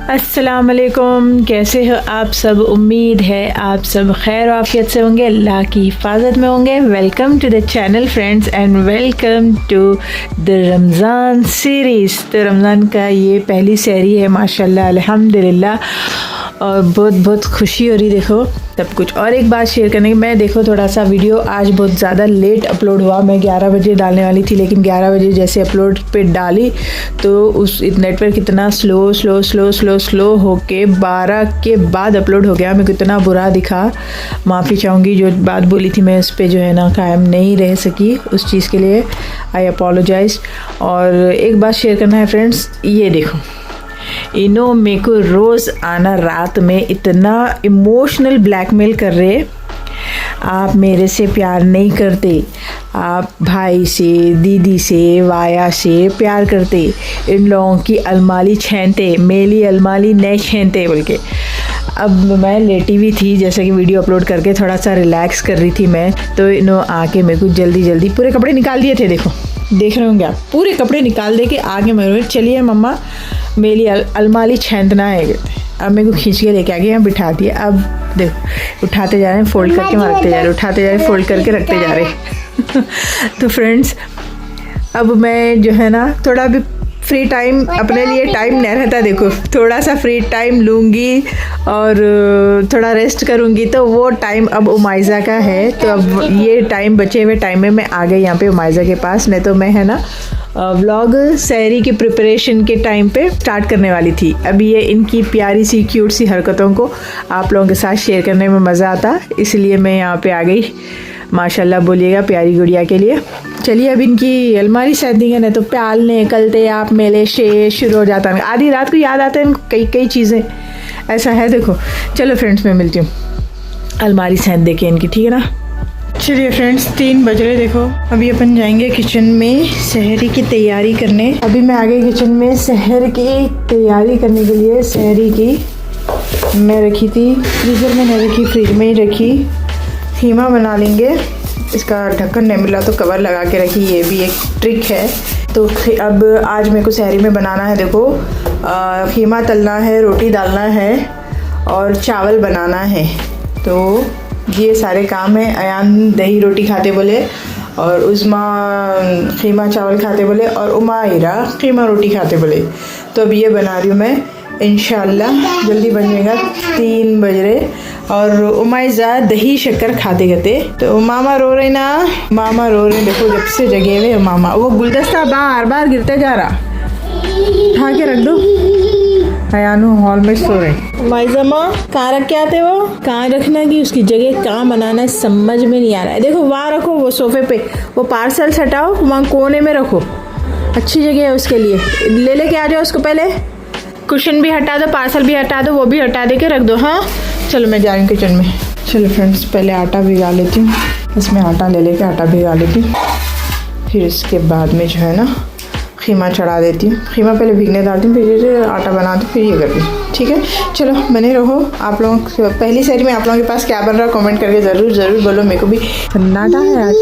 अस्सलाम वालेकुम, कैसे हो आप सब। उम्मीद है आप सब खैर आफियत से होंगे, अल्लाह की हिफाजत में होंगे। Welcome to the channel friends and welcome to the Ramzan series. तो रमज़ान का ये पहली सहरी है माशाल्लाह अल्हम्दुलिल्लाह, और बहुत बहुत खुशी हो रही देखो सब कुछ। और एक बात शेयर करने की, मैं देखो थोड़ा सा वीडियो आज बहुत ज़्यादा लेट अपलोड हुआ। मैं 11 बजे डालने वाली थी, लेकिन 11 बजे जैसे अपलोड पे डाली तो उस नेटवर्क इतना स्लो होके 12 के बाद अपलोड हो गया। मेरे को इतना बुरा दिखा, माफ़ी चाहूँगी। जो बात बोली थी मैं उस पर जो है ना कायम नहीं रह सकी, उस चीज़ के लिए आई अपोलोजाइज। और एक बात शेयर करना है फ्रेंड्स, ये देखो इन्हों मेरे को रोज़ आना रात में इतना इमोशनल ब्लैकमेल कर रहे। आप मेरे से प्यार नहीं करते, आप भाई से, दीदी से, वाया से प्यार करते, इन लोगों की अलमारी छीनते, मेरी अलमारी नहीं छीनते बोल के। अब मैं लेटी हुई थी, जैसे कि वीडियो अपलोड करके थोड़ा सा रिलैक्स कर रही थी मैं, तो इन्हों आके मेरे को जल्दी पूरे कपड़े निकाल दिए थे। देखो देख रहे होंगे आप, पूरे कपड़े निकाल दे के आगे मेरे चलिए मम्मा मेरी अलमारी छेंदना है। अब मेरे को खींच के लेके आ गए, यहाँ बिठा दिया। अब देखो उठाते जा रहे हैं, फोल्ड करके वहाँ रखते जा रहे, उठाते जा रहे, फोल्ड करके रखते जा रहे। तो फ्रेंड्स अब मैं जो है ना थोड़ा भी फ्री टाइम, अपने लिए टाइम नहीं रहता। देखो थोड़ा सा फ्री टाइम लूँगी और थोड़ा रेस्ट करूँगी, तो वो टाइम अब उमाइज़ा का है। तो अब ये टाइम, बचे हुए टाइम में मैं आ गई यहाँ पे उमाइज़ा के पास। नहीं तो मैं है ना व्लॉग सहरी की प्रिपरेशन के टाइम पे स्टार्ट करने वाली थी। अभी ये इनकी प्यारी सी क्यूट सी हरकतों को आप लोगों के साथ शेयर करने में मज़ा आता, इसलिए मैं यहाँ पे आ गई। माशाल्लाह बोलिएगा प्यारी गुड़िया के लिए। चलिए अब इनकी अलमारी सैद देंगे, नहीं तो प्यालने कलते आप मेले शे शुरू हो जाता है। आधी रात को याद आते हैं कई चीज़ें, ऐसा है। देखो चलो फ्रेंड्स मैं मिलती हूँ अलमारी सैद दे के इनकी, ठीक है ना। चलिए फ्रेंड्स 3 बज रहे। देखो अभी अपन जाएंगे किचन में सहरी की तैयारी करने। अभी मैं आ गई किचन में सहर की तैयारी करने के लिए। सहरी की मैं रखी थी फ्रीज़र में, नहीं रखी फ्रिज में ही रखी। कीमा बना लेंगे, इसका ढक्कन नहीं मिला तो कवर लगा के रखी, ये भी एक ट्रिक है। तो अब आज मेरे को सहरी में बनाना है, देखो कीमा तलना है, रोटी डालना है और चावल बनाना है। तो ये सारे काम है। अयान दही रोटी खाते बोले, और उस्मा कीमा चावल खाते बोले, और उमायरा कीमा रोटी खाते बोले। तो अब ये बना रही हूँ मैं, इंशाल्लाह जल्दी बन जाएगा। 3 बज रहे और उमाइज़ा दही शक्कर खाते खाते। तो मामा रो रहे ना, मामा रो रहे, देखो जब से जगे हुए मामा। वो गुलदस्ता बार बार गिरते जा रहा, उठा के रख दो। अयानू हॉल में सो रहे। माइज़ा माँ कहाँ रख के आते, वो कहाँ रखना की उसकी जगह कहाँ बनाना है समझ में नहीं आ रहा है। देखो वहाँ रखो, वो सोफे पे वो पार्सल्स हटाओ, वहाँ कोने में रखो, अच्छी जगह है उसके लिए। लेके आ जाओ उसको, पहले कुशन भी हटा दो, पार्सल भी हटा दो, वो भी हटा दे के रख दो। हाँ चलो मैं जा रही हूँ किचन में। चलो फ्रेंड्स पहले आटा भिगा लेती हूँ, इसमें आटा लेके आटा भिगा लेती हूँ, फिर इसके बाद में जो है ना कीमा चढ़ा देती हूँ। कीमा पहले भीगने डालती हूँ, फिर आटा बनाती हूँ, फिर ये करती हूँ, ठीक है। चलो बने रहो। आप लोगों पहली सहरी में आप लोगों के पास क्या बन रहा है कमेंट करके ज़रूर बोलो, मेरे को भी सन्नाटा है आज,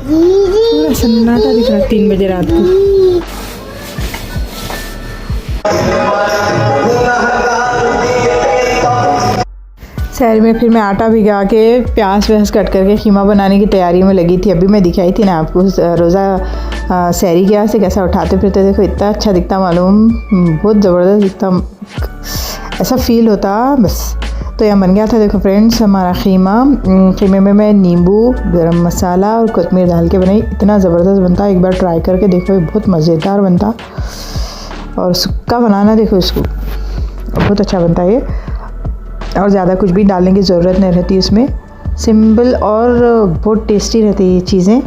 पूरा सन्नाटा दिख रहा है 3 बजे रात को। सहरी में फिर मैं आटा भिगा के प्याज व्याज कट करके कीमा बनाने की तैयारी में लगी थी। अभी मैं दिखाई थी ना आपको रोज़ा सहरी के से कैसा उठाते फिरते, देखो इतना अच्छा दिखता, मालूम बहुत ज़बरदस्त दिखता, ऐसा फील होता बस। तो यहाँ बन गया था देखो फ्रेंड्स हमारा कीमा। कीमे में मैं नींबू, गरम मसाला और कोतमीर डाल के बनाई, इतना ज़बरदस्त बनता, एक बार ट्राई करके देखो, बहुत मज़ेदार बनता। और सुक्का बनाना देखो इसको, बहुत अच्छा बनता है ये, और ज़्यादा कुछ भी डालने की ज़रूरत नहीं रहती इसमें, सिंपल और बहुत टेस्टी रहती है ये चीज़ें।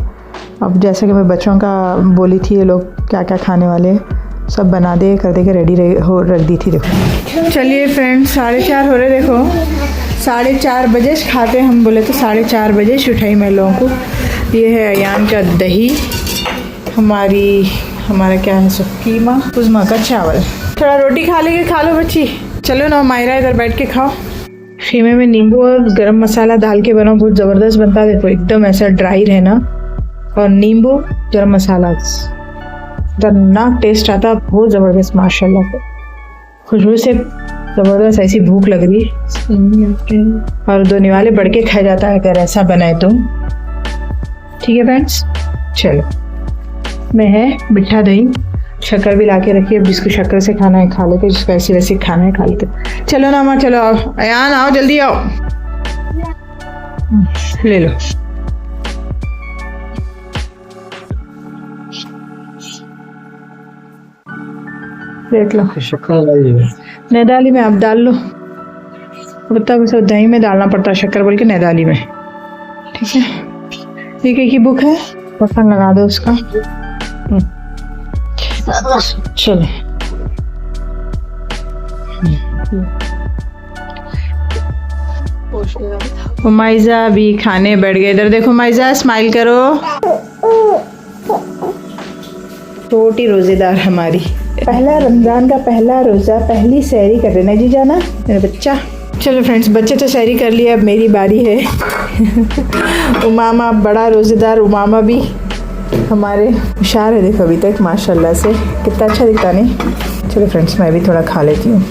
अब जैसा कि मैं बच्चों का बोली थी, ये लोग क्या क्या खाने वाले सब बना दे कर दे के रेडी रख दी थी। देखो चलिए फ्रेंड्स 4:30 हो रहे, देखो 4:30 बजे खाते हम बोले तो 4:30 बजे उठाई मैं लोगों को। ये है अयान का दही, हमारा क्या है सब कीमा, उस्मा का चावल। थोड़ा रोटी खा लेके, खा लो बच्ची, चलो ना मायरा इधर बैठ के खाओ। कीमे में नींबू और गरम मसाला डाल के बनाओ, बहुत ज़बरदस्त बनता है। देखो एकदम ऐसा ड्राई रहना, और नींबू गरम मसाला खतरनाक टेस्ट आता, बहुत ज़बरदस्त माशाल्लाह से। खुशबू से ज़बरदस्त ऐसी भूख लग रही है, और 2 निवाले बढ़ के खा जाता है अगर ऐसा बनाए तो। ठीक है फ्रेंड्स, चलो मैं है मिठा दही, शक्कर भी ला के रखी है, जिसको शक्कर से खाना है खा लेते, जिसको ऐसे वैसे खाना है खा लेते। चलो ना अम्मा, चलो आओ, अयान आओ, जल्दी आओ, ले लो। देख लो, नैदाली में आप डाल लो, तब उसे दही में डालना पड़ता है शक्कर बोल के, नैदाली में। ठीक है, ठीक है, की बुक है, पसंद लगा दो उसका। चलो हुमाइजा भी खाने बैठ गए। इधर देखो हुमाइजा, स्माइल करो। छोटी रोजेदार हमारी, पहला रमजान का पहला रोजा, पहली सहरी कर रहे ना जी जाना मेरा बच्चा। चलो फ्रेंड्स, बच्चे तो सहरी कर लिया, अब मेरी बारी है। उमामा बड़ा रोजेदार, उमामा भी हमारे होशियार है, देखो अभी तक माशाल्लाह से कितना अच्छा दिखता नहीं। चलो फ्रेंड्स, मैं भी थोड़ा खा लेती हूँ,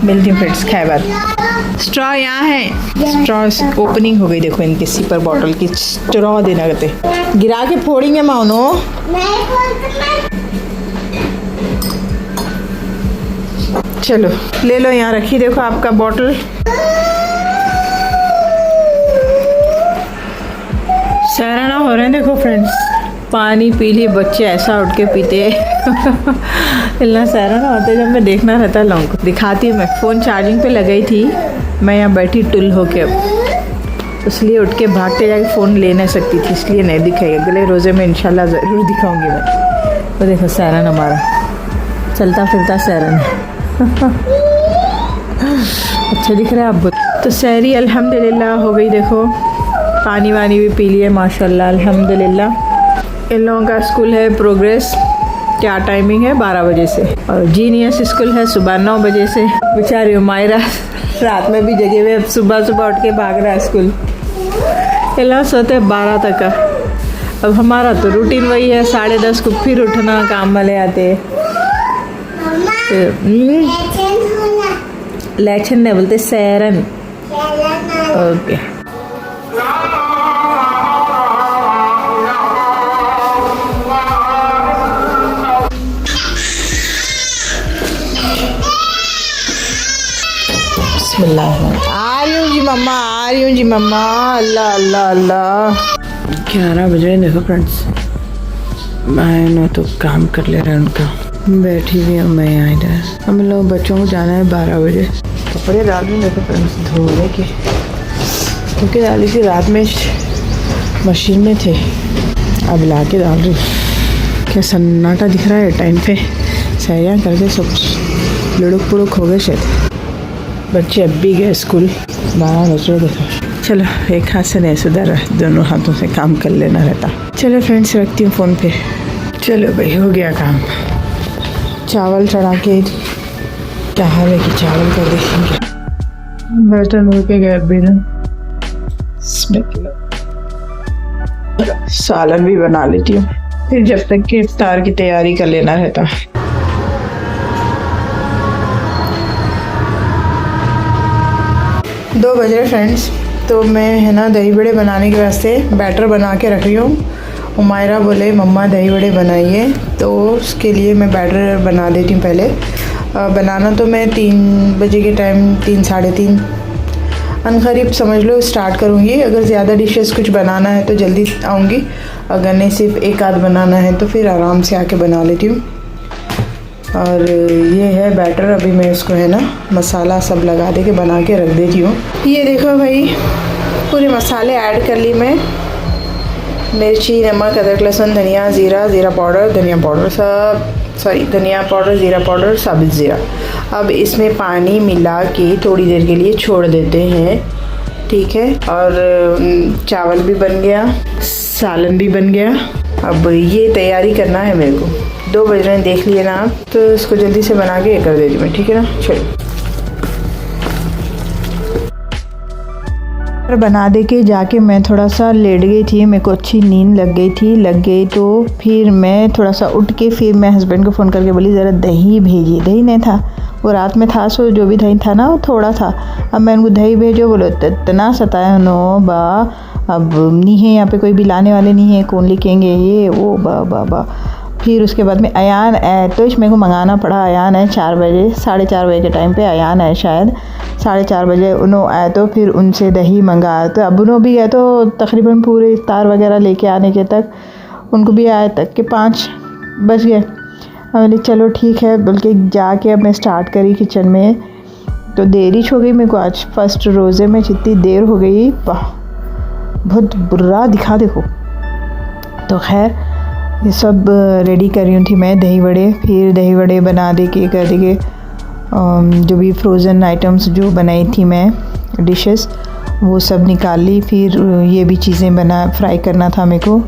मिलती हूँ फ्रेंड्स खाए बाद। स्ट्रॉ यहाँ है, स्ट्रॉ ओपनिंग हो गई, देखो इनकी सिपर बॉटल की स्ट्रॉ देना करते, गिरा के फोड़ेंगे मानो। चलो ले लो, यहाँ रखी देखो आपका बॉटल। सहराना हो रहे हैं देखो फ्रेंड्स, पानी पी लिए बच्चे, ऐसा उठ के पीते हैं। इतना सहराना होता है जब मैं देखना रहता है लोगों को। दिखाती हूँ मैं, फ़ोन चार्जिंग पे लगाई थी, मैं यहाँ बैठी टुल होके, अब इसलिए उठ के भागते जाके फ़ोन ले नहीं सकती थी, इसलिए नहीं दिखाएगा। अगले रोज़े में इंशाल्लाह ज़रूर दिखाऊंगी मैं। वो देखो सहरन हमारा चलता फिरता सहरन है। अच्छा दिख रहा है आपको। तो सहरी अल्हम्दुलिल्लाह हो गई, देखो पानी वानी भी पी लिए माशाल्लाह अल्हम्दुलिल्लाह। इन लोगों का स्कूल है प्रोग्रेस, क्या टाइमिंग है 12 बजे से, और जीनियस स्कूल है सुबह 9 बजे से। बेचारी उमायरा रात में भी जगे हुए, सुबह सुबह उठ के भाग रहा है स्कूल। इन लोग सोते 12 तक का। अब हमारा तो रूटीन वही है, 10:30 को फिर उठना, काम वाले आते। लेचन नहीं बोलते, सैरन। ओके आ रही हूँ जी मम्मा, आ रही हूँ जी मम्मा। अल्लाह अल्लाह अल्लाह, 11 बज रहे देखो फ्रेंड्स। मैं ना तो काम कर ले रहा है उनका, बैठी हुई हूँ मैं यहाँ इधर। हम लोग बच्चों को जाना है 12 बजे। कपड़े डाल रही देखो फ्रेंड्स धोने के, क्योंकि डाली थी रात में मशीन में थे, अब ला के डाल रही। क्या सन्नाटा दिख रहा है टाइम पे, सहरियाँ करके सब लुढ़क पुड़ुक हो गए शायद। बच्चे अब भी गए स्कूल, 12 बज रहे देखो। चलो एक हाथ से नहीं सुधर, दोनों हाथों से काम कर लेना रहता। चलो फ्रेंड्स रखती हूँ फ़ोन पे। चलो भाई हो गया काम। चावल चढ़ा के, क्या हाल है कि चावल का देखेंगे। बर्तन धो के गए अभी ना, सालन भी बना लेती हूँ, फिर जब तक कि इफ्तार की तैयारी कर लेना रहता। 2 बज रहे फ्रेंड्स, तो मैं है ना दही बड़े बनाने के वास्ते बैटर बना के रख रही हूँ। उमायरा बोले मम्मा दही बड़े बनाइए, तो उसके लिए मैं बैटर बना देती हूँ पहले। बनाना तो मैं 3 बजे के टाइम, 3 साढ़े 3 अनकरीब समझ लो स्टार्ट करूँगी। अगर ज़्यादा डिशेस कुछ बनाना है तो जल्दी आऊँगी, अगर नहीं सिर्फ एक आध बनाना है तो फिर आराम से आके बना लेती हूँ। और ये है बैटर, अभी मैं इसको है ना मसाला सब लगा दे के बना के रख देती हूँ। ये देखो भाई पूरे मसाले ऐड कर ली मैं, मिर्ची, नमक, अदरक, लहसुन, धनिया, ज़ीरा, ज़ीरा पाउडर, धनिया पाउडर, धनिया पाउडर, ज़ीरा पाउडर, साबित ज़ीरा। अब इसमें पानी मिला के थोड़ी देर के लिए छोड़ देते हैं, ठीक है। और चावल भी बन गया, सालन भी बन गया। अब ये तैयारी करना है मेरे को। 2 बज रहे हैं, देख लिए ना आप, तो इसको जल्दी से बना के ये कर देती हूँ मैं, ठीक है ना। चलो बना दे के जाके मैं थोड़ा सा लेट गई थी, मेरे को अच्छी नींद लग गई तो फिर मैं थोड़ा सा उठ के फिर मैं हस्बैंड को फ़ोन करके बोली ज़रा दही भेजिए। दही नहीं था, वो रात में था, सो जो भी दही था ना वो थोड़ा था। अब मैं उनको दही भेजो, बोलो इतना सताया नो बा, अब नहीं है यहाँ पे कोई भी लाने वाले नहीं है, कौन लिखेंगे ये वो बा। फिर उसके बाद में अयान है तो मेरे को मंगाना पड़ा। अयान है 4 बजे, 4:30 बजे के टाइम पे अयान है शायद, 4:30 बजे उन्होंने आए तो फिर उनसे दही मंगाया। तो अब उन्होंने भी गए तो तकरीबन पूरे इफ्तार वगैरह लेके आने के तक उनको भी आए तक के 5 बज गए। मैंने चलो ठीक है, बल्कि जाके अब मैं स्टार्ट करी किचन में तो देरी हो गई मेरे को। आज फर्स्ट रोज़े में जितनी देर हो गई, वाह बहुत बुरा दिखा देखो। तो खैर ये सब रेडी कर रही थी मैं, दही वड़े। फिर दही वड़े बना दे के कर दे के जो भी फ्रोज़न आइटम्स जो बनाई थी मैं डिशेस वो सब निकाल ली। फिर ये भी चीज़ें फ्राई करना था मेरे को,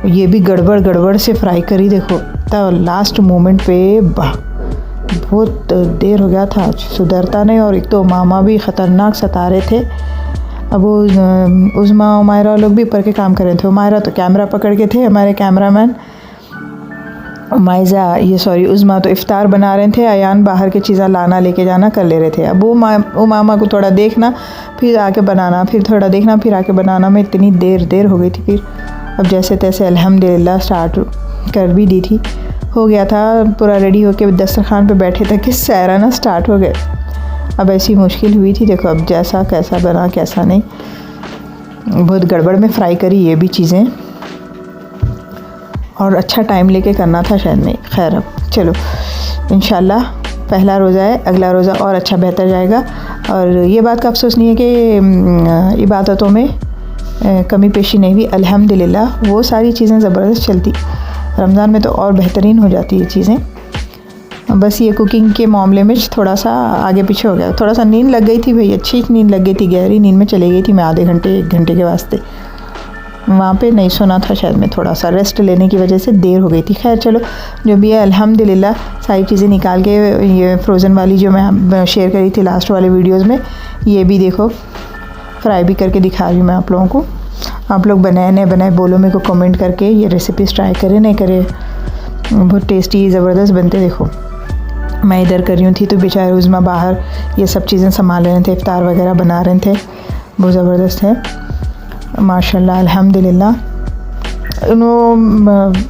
ये भी गड़बड़ से फ्राई करी देखो। तब लास्ट मोमेंट पे बहुत देर हो गया था, आज सुधरता नहीं। और एक तो मामा भी ख़तरनाक सता रहे थे। अब वो उज़मा उमायरा लोग भी ऊपर के काम कर रहे थे। उमायरा तो कैमरा पकड़ के थे, हमारे कैमरामैन। उज़मा तो इफ़्तार बना रहे थे, अयान बाहर की चीज़ें लाना लेके जाना कर ले रहे थे। अब वो मामा को थोड़ा देखना फिर आके बनाना, फिर थोड़ा देखना फिर आके बनाना में इतनी देर हो गई थी। फिर अब जैसे तैसे अल्हम्दुलिल्लाह स्टार्ट कर भी दी थी, हो गया था पूरा रेडी होके दस्तरखान पे बैठे तक कि सैराना स्टार्ट हो गए। अब ऐसी मुश्किल हुई थी देखो, अब जैसा कैसा बना कैसा नहीं, बहुत गड़बड़ में फ्राई करी ये भी चीज़ें, और अच्छा टाइम लेके करना था शायद नहीं। खैर अब चलो इंशाल्लाह पहला रोज़ा है, अगला रोज़ा और अच्छा बेहतर जाएगा। और ये बात का अफसोस नहीं है कि इबादतों में कमी पेशी नहीं हुई, अल्हम्दुलिल्लाह वो सारी चीज़ें ज़बरदस्त चलती। रमज़ान में तो और बेहतरीन हो जाती है चीज़ें। बस ये कुकिंग के मामले में थोड़ा सा आगे पीछे हो गया। थोड़ा सा नींद लग गई थी भाई, अच्छी नींद लग गई थी, गहरी नींद में चली गई थी मैं आधे घंटे 1 घंटे के वास्ते। वहाँ पे नहीं सोना था शायद, मैं थोड़ा सा रेस्ट लेने की वजह से देर हो गई थी। खैर चलो जो भी है अल्हम्दुलिल्लाह सारी चीज़ें निकाल के ये फ्रोज़न वाली जो मैं शेयर करी थी लास्ट वाले वीडियोज़ में, ये भी देखो फ्राई भी करके दिखा रही हूँ मैं आप लोगों को। आप लोग बनाए नहीं बनाए बोलो मेरे को कमेंट करके, ये रेसिपीज़ ट्राई करें नहीं करें, बहुत टेस्टी ज़बरदस्त बनते। देखो मैं इधर कर रही थी तो बेचारे उज़मा बाहर ये सब चीज़ें संभाल रहे थे, इफ्तार वगैरह बना रहे थे, बहुत ज़बरदस्त है माशाल्लाह अल्हम्दुलिल्लाह।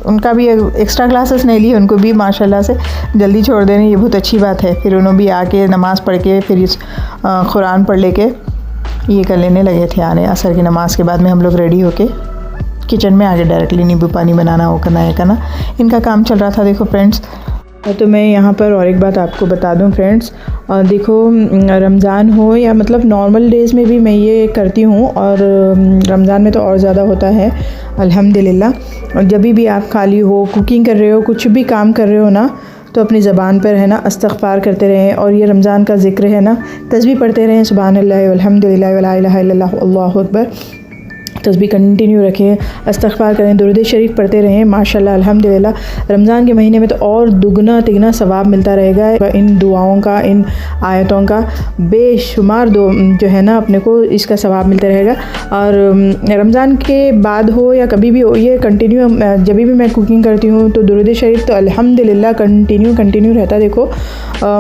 उनका भी एक्स्ट्रा क्लासेस नहीं ली, उनको भी माशाल्लाह से जल्दी छोड़ देने, ये बहुत अच्छी बात है। फिर उन्होंने भी आके नमाज़ पढ़ के फिर इस कुरान पढ़ लेके ये कर लेने लगे थे। आने असर की नमाज़ के बाद में हम लोग रेडी होके किचन में आगे डायरेक्टली नींबू पानी बनाना, वो करना, ये करना, इनका काम चल रहा था। देखो फ्रेंड्स, तो मैं यहाँ पर और एक बात आपको बता दूँ फ्रेंड्स, देखो रमज़ान हो या मतलब नॉर्मल डेज़ में भी मैं ये करती हूँ, और रमज़ान में तो और ज़्यादा होता है अल्हम्दुलिल्लाह। और जब भी आप खाली हो, कुकिंग कर रहे हो, कुछ भी काम कर रहे हो ना, तो अपनी ज़बान पर है ना इस्तग़फ़ार करते रहें। और ये रमज़ान का ज़िक्र है ना, तस्बीह पढ़ते रहें, सुबहानल्लाह वल्हम्दुलिल्लाह वला इलाहा इल्लल्लाह अल्लाहु अकबर, तस्बीह कंटिन्यू रखें, इस्तग़फ़ार करें, दुरूद शरीफ पढ़ते रहें। माशाल्लाह अल्हम्दुलिल्लाह रमज़ान के महीने में तो और दुगना तिगना सवाब मिलता रहेगा। इन दुआओं का, इन आयतों का बेशुमार जो है ना अपने को इसका सवाब मिलता रहेगा। और रमज़ान के बाद हो या कभी भी हो, ये कंटिन्यू जब भी मैं कुकिंग करती हूँ तो दुरूद शरीफ तो अल्हम्दुलिल्लाह कंटिन्यू रहता। देखो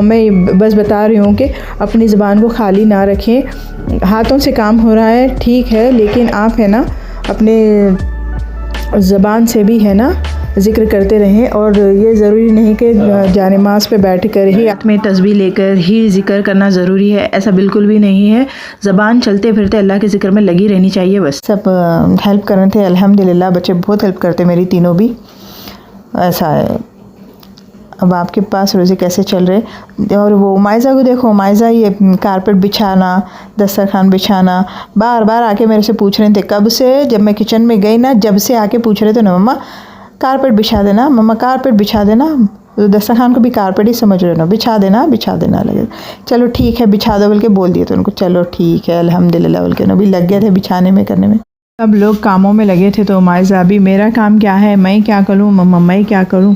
मैं बस बता रही हूँ कि अपनी ज़बान को खाली ना रखें। हाथों से काम हो रहा है ठीक है, लेकिन आप है ना अपने ज़बान से भी है ना ज़िक्र करते रहें। और ये ज़रूरी नहीं कि जानिमाज़ पे बैठ कर ही हाथ में तस्बीह लेकर ही ज़िक्र करना ज़रूरी है, ऐसा बिल्कुल भी नहीं है। ज़बान चलते फिरते अल्लाह के ज़िक्र में लगी रहनी चाहिए बस। सब हेल्प कर रहे थे अल्हम्दुलिल्लाह, बच्चे बहुत हेल्प करते मेरी तीनों भी, ऐसा है। अब आपके पास रोज़े कैसे चल रहे? और वो मायज़ा को देखो, मायज़ा ये कारपेट बिछाना, दस्तरखान बिछाना, बार बार आके मेरे से पूछ रहे थे कब से, जब मैं किचन में गई ना जब से आके पूछ रहे थे ना, मम्मा कारपेट बिछा देना, मम्मा कारपेट बिछा देना। तो दस्तरखान को भी कारपेट ही समझ रहे हो ना, बिछा देना लगे। चलो ठीक है बिछा दो बोल के बोल दिए तो उनको चलो ठीक है अल्हम्दुलिल्लाह बोल के भी लग गए थे बिछाने में करने में। सब लोग कामों में लगे थे तो मायज़ा अभी मेरा काम क्या है, मैं क्या करूँ मम्मा, मैं क्या करूँ,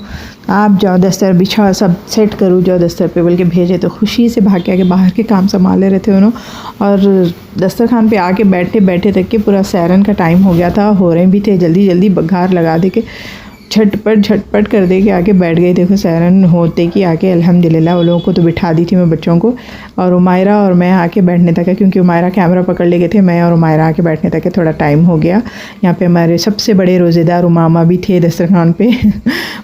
आप जाओ दस्तर बिछाओ, सब सेट करूँ जाओ दस्तर पे बोल के भेजे। तो खुशी से भाग के आके बाहर के काम संभाले रहे थे उन्होंने। और दस्तरखान पे आके बैठे बैठे तक के पूरा सैरन का टाइम हो गया था, हो रहे भी थे, जल्दी जल्दी बघार लगा दे के झटपट कर दे के आके बैठ गई। देखो सैरन होते कि आके अल्हम्दुलिल्लाह वो लोगों को तो बिठा दी थी मैं बच्चों को, और उमायरा और मैं आके बैठने तक है, क्योंकि उमायरा कैमरा पकड़ ले गए थे, मैं और उमायरा आके बैठने तक है, थोड़ा टाइम हो गया। यहाँ पे हमारे सबसे बड़े रोज़ेदार उमामा भी थे दस्तरखान पे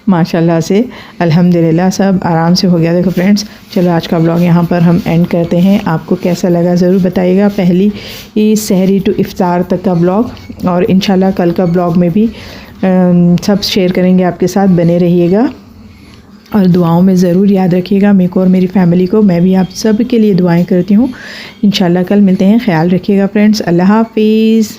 माशाल्लाह से अल्हम्दुलिल्लाह सब आराम से हो गया। देखो फ्रेंड्स, चलो आज का ब्लॉग यहाँ पर हम एंड करते हैं। आपको कैसा लगा ज़रूर बताइएगा, पहली सहरी टू इफ्तार तक का ब्लॉग, और इंशाल्लाह कल का ब्लॉग में भी सब शेयर करेंगे आपके साथ, बने रहिएगा और दुआओं में ज़रूर याद रखिएगा मेरे को और मेरी फैमिली को। मैं भी आप सब के लिए दुआएं करती हूँ। इंशाल्लाह कल मिलते हैं, ख्याल रखिएगा फ्रेंड्स, अल्लाह हाफिज़।